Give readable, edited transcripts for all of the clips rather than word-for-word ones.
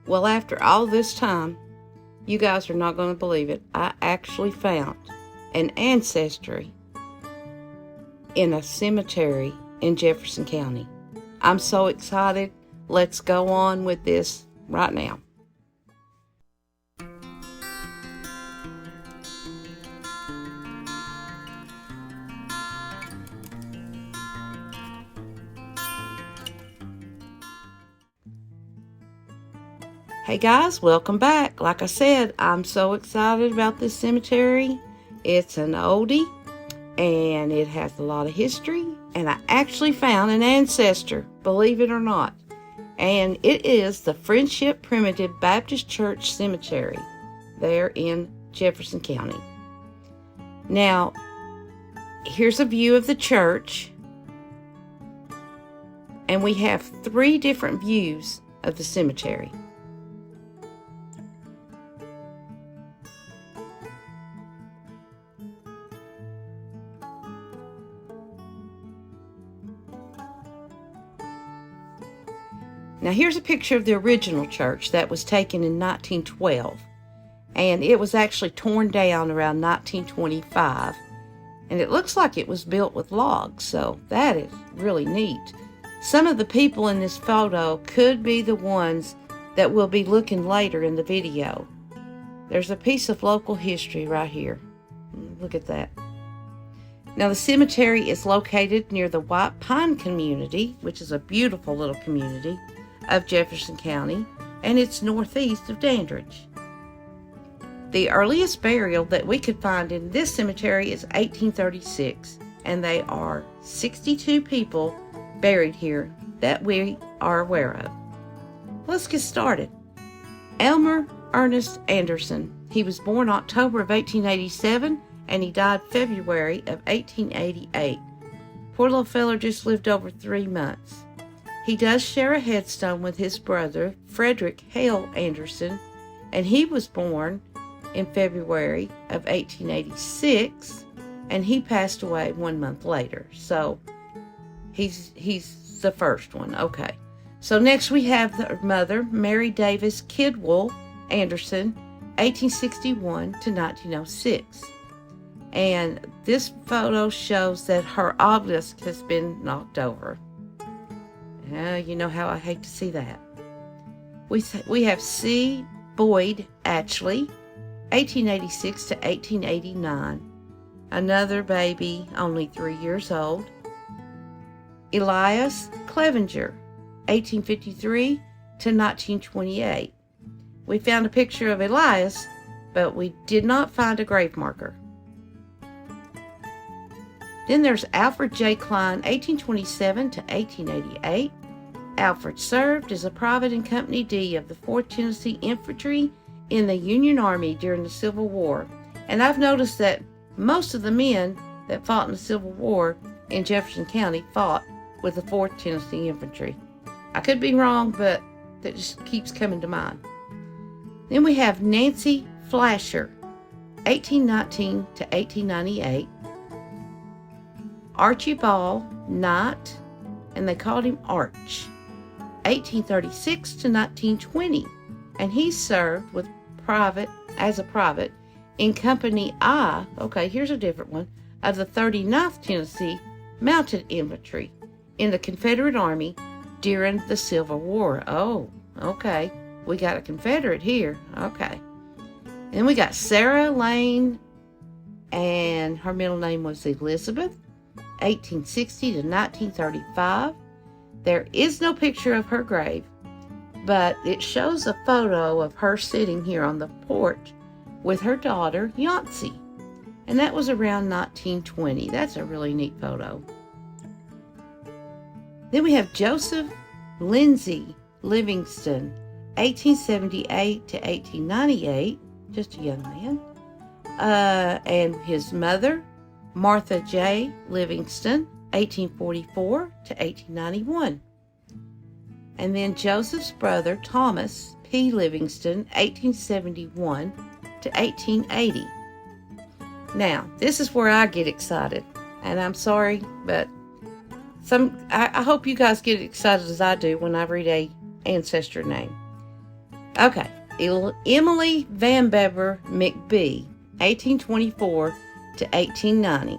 Well, after all this time, you guys are not going to believe it. I actually found an ancestry in a cemetery in Jefferson County. I'm so excited. Let's go on with this right now. Hey guys, welcome back. Like I said, I'm so excited about this cemetery. It's an oldie and it has a lot of history, and I actually found an ancestor, believe it or not. And it is the Friendship Primitive Baptist Church Cemetery there in Jefferson County. Now, here's a view of the church, and we have 3 different views of the cemetery. Now here's a picture of the original church that was taken in 1912, and it was actually torn down around 1925, and it looks like it was built with logs, so that is really neat. Some of the people in this photo could be the ones that we'll be looking later in the video. There's a piece of local history right here. Look at that. Now the cemetery is located near the White Pine community, which is a beautiful little community of Jefferson County, and it's northeast of Dandridge. The earliest burial that we could find in this cemetery is 1836, and they are 62 people buried here that we are aware of. Let's get started. Elmer Ernest Anderson. He was born October of 1887, and he died February of 1888. Poor little feller just lived over 3 months. He does share a headstone with his brother, Frederick Hale Anderson, and he was born in February of 1886, and he passed away 1 month later. So he's the first one. Okay. So next we have the mother, Mary Davis Kidwell Anderson, 1861 to 1906. And this photo shows that her obelisk has been knocked over. You know how I hate to see that. We have C. Boyd Atchley, 1886 to 1889. Another baby, only 3 years old. Elias Clevenger, 1853 to 1928. We found a picture of Elias, but we did not find a grave marker. Then there's Alfred J. Klein, 1827 to 1888. Alfred served as a private in Company D of the 4th Tennessee Infantry in the Union Army during the Civil War. And I've noticed that most of the men that fought in the Civil War in Jefferson County fought with the 4th Tennessee Infantry. I could be wrong, but that just keeps coming to mind. Then we have Nancy Flasher, 1819 to 1898. Archie Ball Knight, and they called him Arch, 1836 to 1920, and he served as a private in Company I, okay, here's a different one, of the 39th Tennessee Mounted Infantry in the Confederate Army during the Civil War. Oh, okay, we got a Confederate here, okay. Then we got Sarah Lane, and her middle name was Elizabeth, 1860 to 1935. There is no picture of her grave, but it shows a photo of her sitting here on the porch with her daughter, Yancey, and that was around 1920. That's a really neat photo. Then we have Joseph Lindsay Livingston, 1878 to 1898, just a young man, and his mother, Martha J. Livingston, 1844 to 1891. And then Joseph's brother, Thomas P. Livingston, 1871 to 1880. Now, this is where I get excited, and I'm sorry, but I hope you guys get excited as I do when I read a ancestor name. Okay. Emily Van Bever McBee, 1824 to 1890.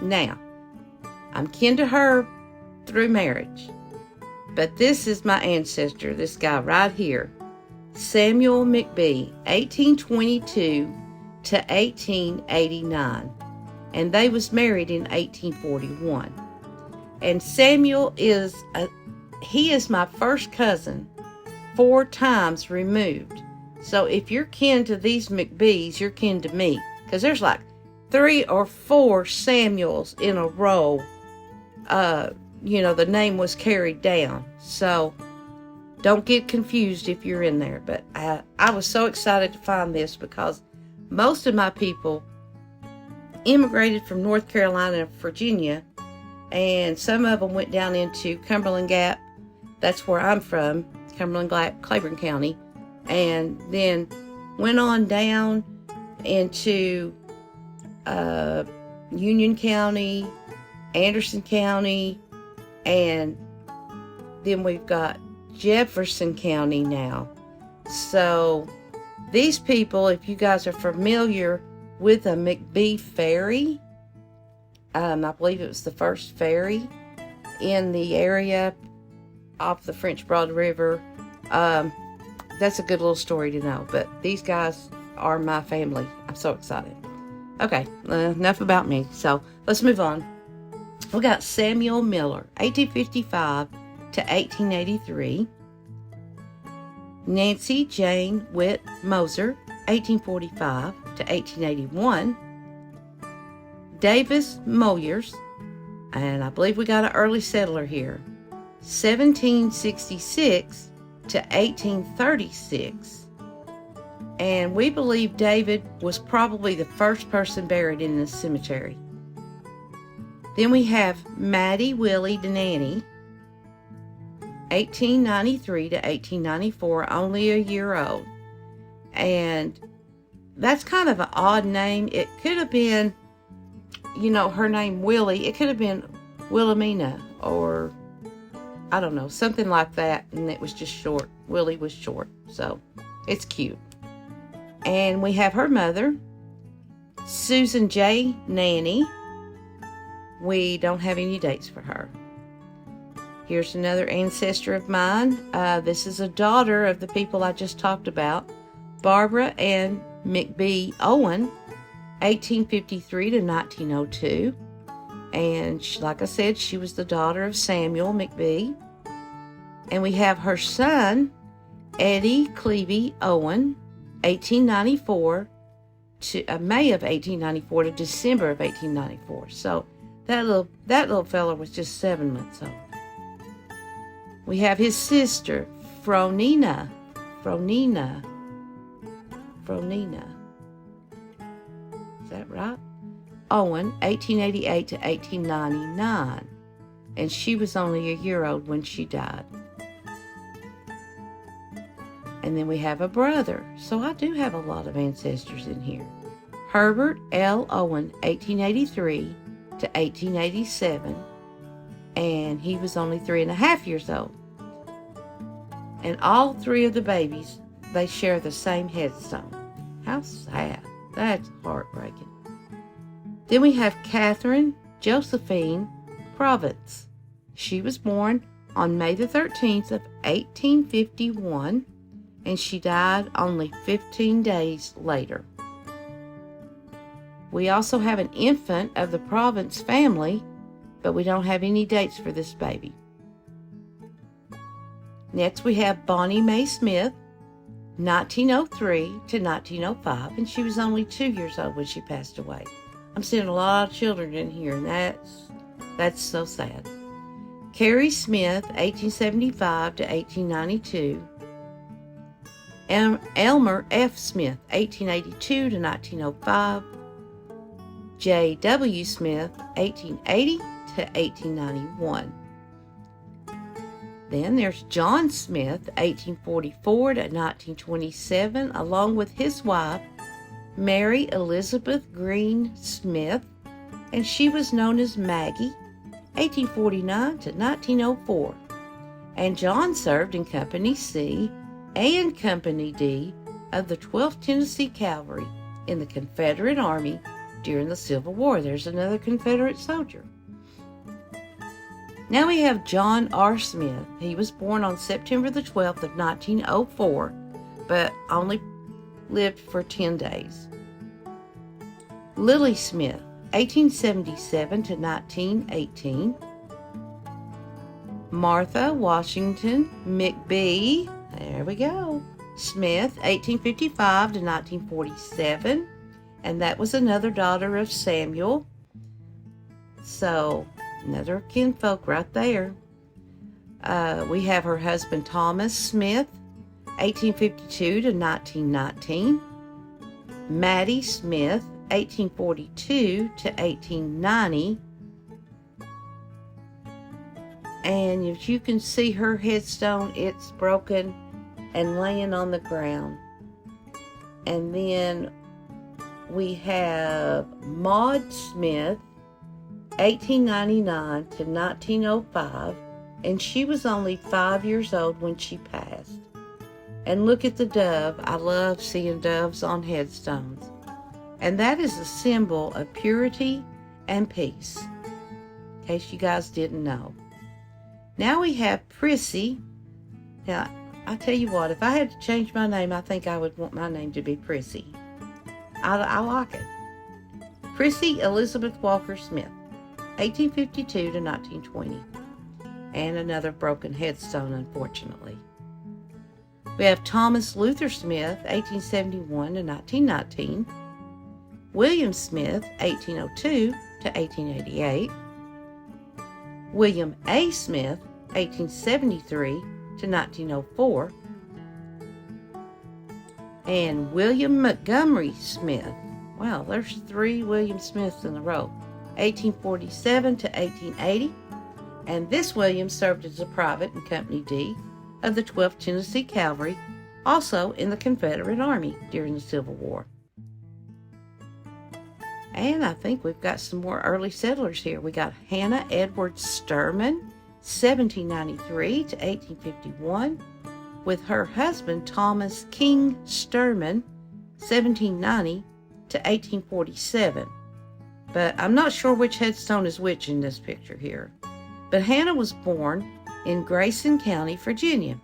Now, I'm kin to her through marriage, but this is my ancestor, this guy right here, Samuel McBee, 1822 to 1889, and they was married in 1841. And Samuel is my first cousin, 4 times removed. So if you're kin to these McBees, you're kin to me, because there's like 3 or 4 Samuels in a row. The name was carried down. So don't get confused if you're in there. But I was so excited to find this because most of my people immigrated from North Carolina and Virginia, and some of them went down into Cumberland Gap. That's where I'm from, Cumberland Gap, Claiborne County, and then went on down into Union County, Anderson County, and then we've got Jefferson County now. So these people, if you guys are familiar with a McBee ferry, I believe it was the first ferry in the area off the French Broad River. That's a good little story to know, but these guys are my family. I'm so excited. Okay, enough about me. So let's move on. We got Samuel Miller, 1855 to 1883. Nancy Jane Witt Moser, 1845 to 1881. Davis Moyers, and I believe we got an early settler here, 1766 to 1836. And we believe David was probably the first person buried in this cemetery. Then we have Maddie Willie Denanny, 1893 to 1894, only a year old. And that's kind of an odd name. It could have been, her name Willie. It could have been Wilhelmina or, I don't know, something like that. And it was just short. Willie was short. So it's cute. And we have her mother, Susan J. Nanny. We don't have any dates for her. Here's another ancestor of mine. This is a daughter of the people I just talked about, Barbara Ann McBee Owen, 1853 to 1902. And like I said, she was the daughter of Samuel McBee. And we have her son, Eddie Clevey Owen, 1894 to May of 1894 to December of 1894. So that little fella was just 7 months old. We have his sister, Fronina. Is that right? Owen, 1888 to 1899. And she was only a year old when she died. And then we have a brother. So I do have a lot of ancestors in here. Herbert L. Owen, 1883 to 1887. And he was only 3.5 years old. And all 3 of the babies, they share the same headstone. How sad. That's heartbreaking. Then we have Catherine Josephine Province. She was born on May the 13th of 1851, and she died only 15 days later. We also have an infant of the Province family, but we don't have any dates for this baby. Next we have Bonnie Mae Smith, 1903 to 1905, and she was only 2 years old when she passed away. I'm seeing a lot of children in here, and that's so sad. Carrie Smith, 1875 to 1892. Elmer F. Smith, 1882 to 1905. J.W. Smith, 1880 to 1891. Then there's John Smith, 1844 to 1927, along with his wife, Mary Elizabeth Green Smith, and she was known as Maggie, 1849 to 1904. And John served in Company C, and Company D of the 12th Tennessee Cavalry in the Confederate Army during the Civil War. There's another Confederate soldier. Now we have John R. Smith. He was born on September the 12th of 1904, but only lived for 10 days. Lily Smith, 1877 to 1918. Martha Washington McBee, there we go, Smith, 1855 to 1947, and that was another daughter of Samuel. So, another kinfolk right there. We have her husband Thomas Smith, 1852 to 1919. Mattie Smith, 1842 to 1890. And if you can see her headstone, it's broken and laying on the ground. And then we have Maud Smith, 1899 to 1905, and she was only 5 years old when she passed. And look at the dove. I love seeing doves on headstones. And that is a symbol of purity and peace, in case you guys didn't know. Now we have Prissy. Now, I tell you what, if I had to change my name, I think I would want my name to be Prissy. I like it. Prissy Elizabeth Walker Smith, 1852 to 1920. And another broken headstone, unfortunately. We have Thomas Luther Smith, 1871 to 1919. William Smith, 1802 to 1888. William A. Smith, 1873 to 1904. And William Montgomery Smith. Wow, there's 3 William Smiths in a row. 1847 to 1880. And this William served as a private in Company D of the 12th Tennessee Cavalry, also in the Confederate Army during the Civil War. And I think we've got some more early settlers here. We got Hannah Edwards Sturman, 1793 to 1851, with her husband Thomas King Sturman, 1790 to 1847. But I'm not sure which headstone is which in this picture here. But Hannah was born in Grayson County, Virginia,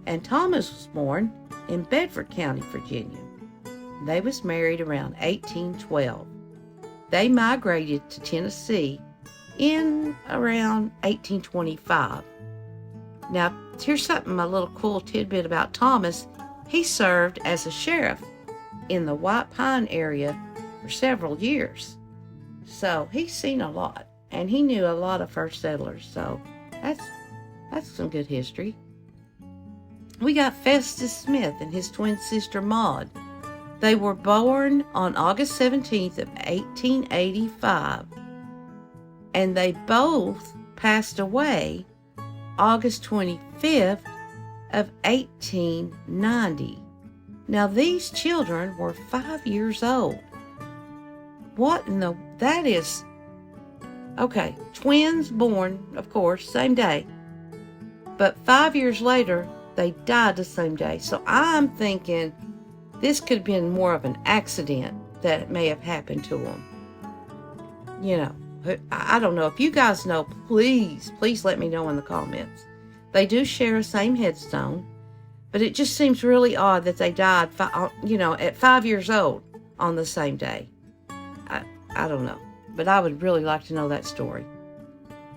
and Thomas was born in Bedford County, Virginia. They was married around 1812. They migrated to Tennessee in around 1825. Now, here's something, a little cool tidbit about Thomas. He served as a sheriff in the White Pine area for several years. So he's seen a lot, and he knew a lot of first settlers. So that's some good history. We got Festus Smith and his twin sister Maud. They were born on August 17th of 1885, and they both passed away August 25th of 1890. Now, these children were 5 years old. What in the... That is... Okay, twins born, of course, same day. But 5 years later, they died the same day. So I'm thinking this could have been more of an accident that may have happened to them. You know, I don't know. If you guys know, please let me know in the comments. They do share a same headstone, but it just seems really odd that they died, at 5 years old on the same day. I don't know, but I would really like to know that story.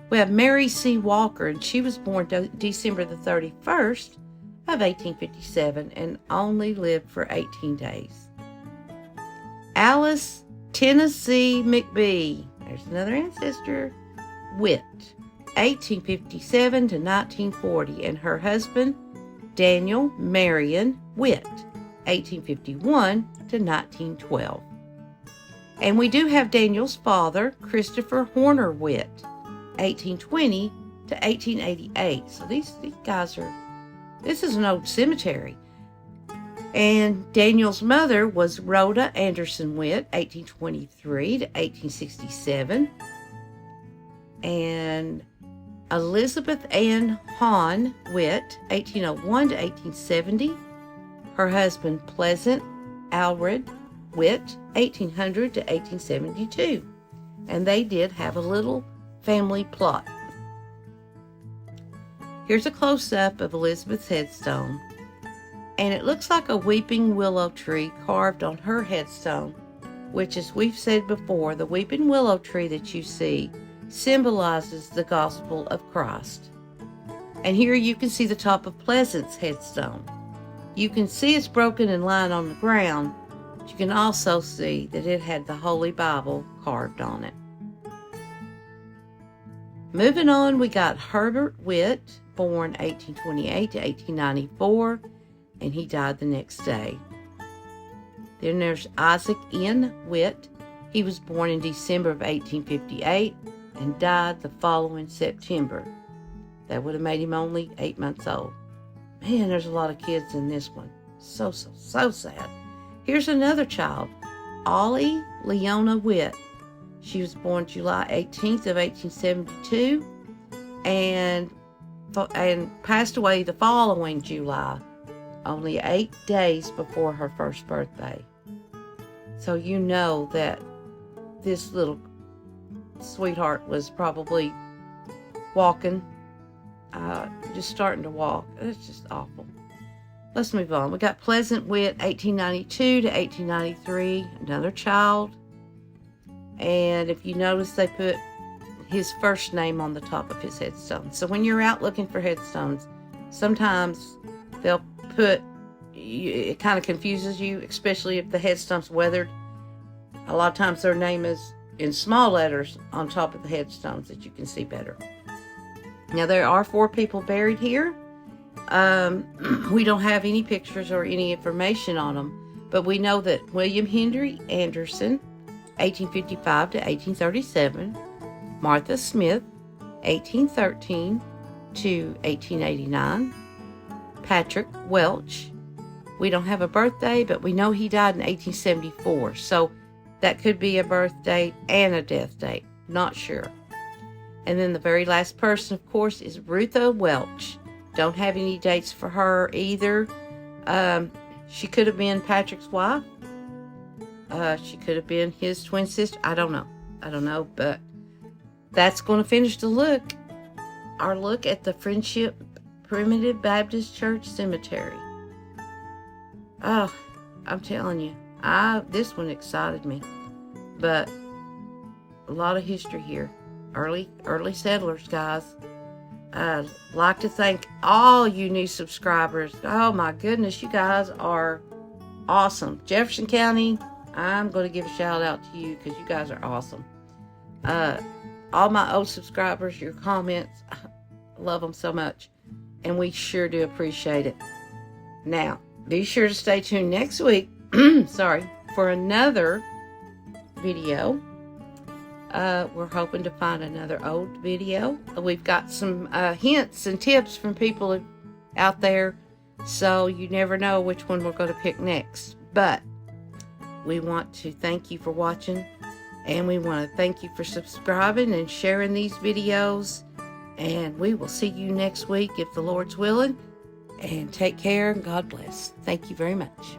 We have Mary C. Walker, and she was born December the 31st of 1857 and only lived for 18 days. Alice Tennessee McBee, there's another ancestor, Witt, 1857 to 1940, and her husband, Daniel Marion Witt, 1851 to 1912. And we do have Daniel's father, Christopher Horner Witt, 1820 to 1888. So these guys are... This is an old cemetery. And Daniel's mother was Rhoda Anderson Witt, 1823 to 1867. And Elizabeth Ann Hahn Witt, 1801 to 1870. Her husband, Pleasant Alred Witt, 1800 to 1872. And they did have a little family plot. Here's a close-up of Elizabeth's headstone. And it looks like a weeping willow tree carved on her headstone, which, as we've said before, the weeping willow tree that you see symbolizes the gospel of Christ. And here you can see the top of Pleasant's headstone. You can see it's broken and lying on the ground, but you can also see that it had the Holy Bible carved on it. Moving on, we got Herbert Witt, born 1828 to 1894, and he died the next day. Then there's Isaac N. Witt. He was born in December of 1858 and died the following September. That would have made him only 8 months old. Man, there's a lot of kids in this one. So sad. Here's another child, Ollie Leona Witt. She was born July 18th of 1872 and passed away the following July, only 8 days before her first birthday. So you know that this little sweetheart was probably walking, just starting to walk. It's just awful. Let's move on. We got Pleasant Witt, 1892 to 1893, another child. And if you notice, they put his first name on the top of his headstone. So when you're out looking for headstones, sometimes they'll put, it kind of confuses you, especially if the headstone's weathered. A lot of times their name is in small letters on top of the headstones that you can see better. Now there are 4 people buried here. We don't have any pictures or any information on them, but we know that William Henry Anderson, 1855 to 1837, Martha Smith, 1813 to 1889, Patrick Welch. We don't have a birthday, but we know he died in 1874, so that could be a birth date and a death date. Not sure. And then the very last person, of course, is Rutha Welch. Don't have any dates for her either. She could have been Patrick's wife. She could have been his twin sister. I don't know, but that's going to finish our look at the Friendship Primitive Baptist Church Cemetery. Oh, I'm telling you, this one excited me. But a lot of history here. Early settlers, guys. I'd like to thank all you new subscribers. Oh my goodness, you guys are awesome. Jefferson County, I'm going to give a shout out to you because you guys are awesome. All my old subscribers, your comments, I love them so much. And we sure do appreciate it. Now, be sure to stay tuned next week, for another video. We're hoping to find another old video. We've got some hints and tips from people out there, so you never know which one we're going to pick next. But we want to thank you for watching, and we want to thank you for subscribing and sharing these videos. And we will see you next week if the Lord's willing. And take care and God bless. Thank you very much.